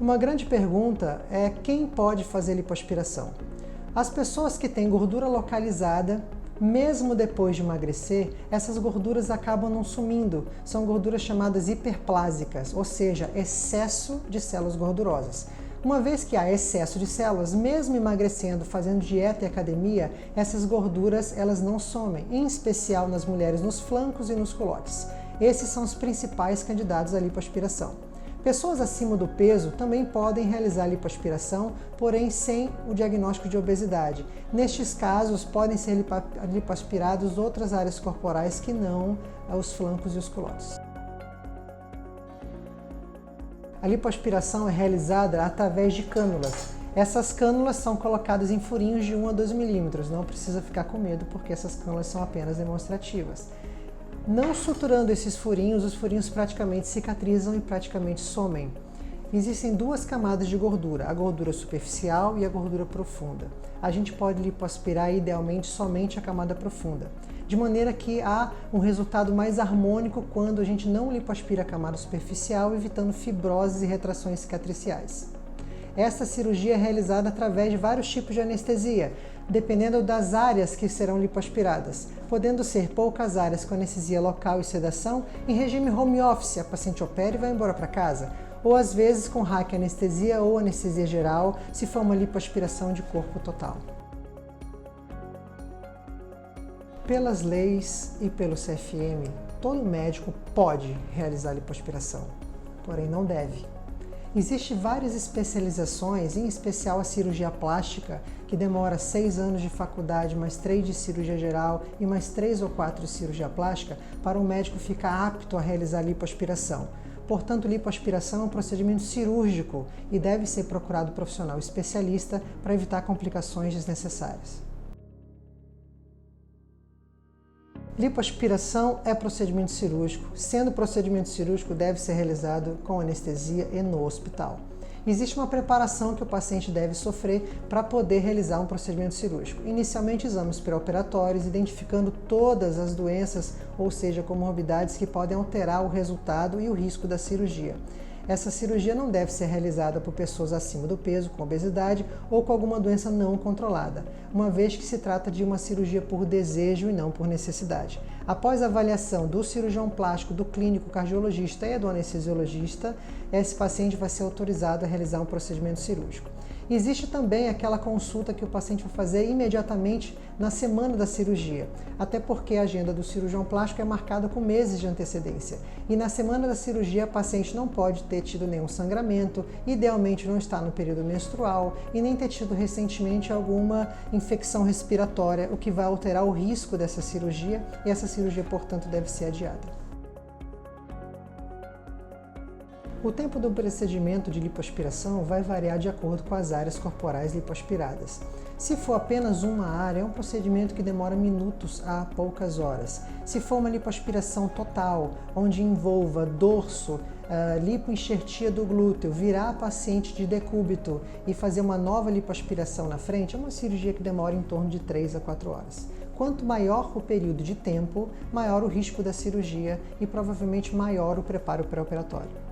Uma grande pergunta é quem pode fazer lipoaspiração? As pessoas que têm gordura localizada, mesmo depois de emagrecer, essas gorduras acabam não sumindo. São gorduras chamadas hiperplásicas, ou seja, excesso de células gordurosas. Uma vez que há excesso de células, mesmo emagrecendo, fazendo dieta e academia, essas gorduras elas não somem, em especial nas mulheres nos flancos e nos culotes. Esses são os principais candidatos à lipoaspiração. Pessoas acima do peso também podem realizar lipoaspiração, porém sem o diagnóstico de obesidade. Nestes casos, podem ser lipoaspirados outras áreas corporais que não os flancos e os culotes. A lipoaspiração é realizada através de cânulas. Essas cânulas são colocadas em furinhos de 1 a 2 milímetros. Não precisa ficar com medo, porque essas cânulas são apenas demonstrativas. Não suturando esses furinhos, os furinhos praticamente cicatrizam e praticamente somem. Existem duas camadas de gordura, a gordura superficial e a gordura profunda. A gente pode lipoaspirar idealmente somente a camada profunda, de maneira que há um resultado mais harmônico quando a gente não lipoaspira a camada superficial, evitando fibroses e retrações cicatriciais. Esta cirurgia é realizada através de vários tipos de anestesia, dependendo das áreas que serão lipoaspiradas, podendo ser poucas áreas com anestesia local e sedação, em regime home office, a paciente opera e vai embora para casa, ou às vezes com raquianestesia ou anestesia geral, se for uma lipoaspiração de corpo total. Pelas leis e pelo CFM, todo médico pode realizar lipoaspiração, porém não deve. Existem várias especializações, em especial a cirurgia plástica, que demora 6 anos de faculdade, mais 3 de cirurgia geral e mais 3 ou 4 de cirurgia plástica, para o médico ficar apto a realizar lipoaspiração. Portanto, lipoaspiração é um procedimento cirúrgico e deve ser procurado profissional especialista para evitar complicações desnecessárias. Lipoaspiração é procedimento cirúrgico. Sendo procedimento cirúrgico, deve ser realizado com anestesia e no hospital. Existe uma preparação que o paciente deve sofrer para poder realizar um procedimento cirúrgico. Inicialmente, exames pré-operatórios, identificando todas as doenças, ou seja, comorbidades que podem alterar o resultado e o risco da cirurgia. Essa cirurgia não deve ser realizada por pessoas acima do peso, com obesidade ou com alguma doença não controlada, uma vez que se trata de uma cirurgia por desejo e não por necessidade. Após a avaliação do cirurgião plástico, do clínico cardiologista e do anestesiologista, esse paciente vai ser autorizado a realizar um procedimento cirúrgico. Existe também aquela consulta que o paciente vai fazer imediatamente na semana da cirurgia, até porque a agenda do cirurgião plástico é marcada com meses de antecedência. E na semana da cirurgia, a paciente não pode ter tido nenhum sangramento, idealmente não está no período menstrual e nem ter tido recentemente alguma infecção respiratória, o que vai alterar o risco dessa cirurgia e essa cirurgia, portanto, deve ser adiada. O tempo do procedimento de lipoaspiração vai variar de acordo com as áreas corporais lipoaspiradas. Se for apenas uma área, é um procedimento que demora minutos a poucas horas. Se for uma lipoaspiração total, onde envolva dorso, lipoenxertia do glúteo, virar a paciente de decúbito e fazer uma nova lipoaspiração na frente, é uma cirurgia que demora em torno de 3 a 4 horas. Quanto maior o período de tempo, maior o risco da cirurgia e provavelmente maior o preparo pré-operatório.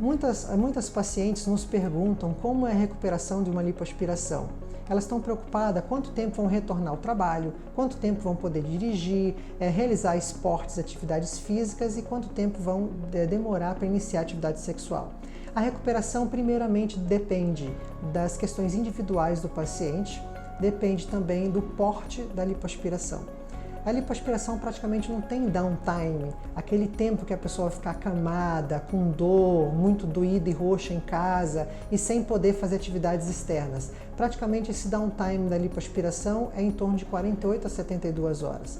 Muitas pacientes nos perguntam como é a recuperação de uma lipoaspiração. Elas estão preocupadas quanto tempo vão retornar ao trabalho, quanto tempo vão poder dirigir, realizar esportes, atividades físicas e quanto tempo vão demorar para iniciar a atividade sexual. A recuperação, primeiramente, depende das questões individuais do paciente, depende também do porte da lipoaspiração. A lipoaspiração praticamente não tem downtime, aquele tempo que a pessoa vai ficar acamada, com dor, muito doída e roxa em casa e sem poder fazer atividades externas. Praticamente esse downtime da lipoaspiração é em torno de 48 a 72 horas.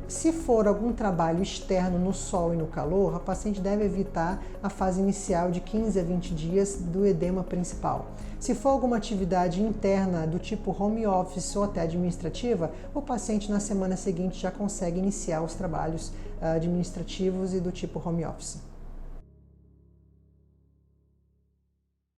Se for algum trabalho externo no sol e no calor, a paciente deve evitar a fase inicial de 15 a 20 dias do edema principal. Se for alguma atividade interna do tipo home office ou até administrativa, o paciente na semana seguinte já consegue iniciar os trabalhos administrativos e do tipo home office.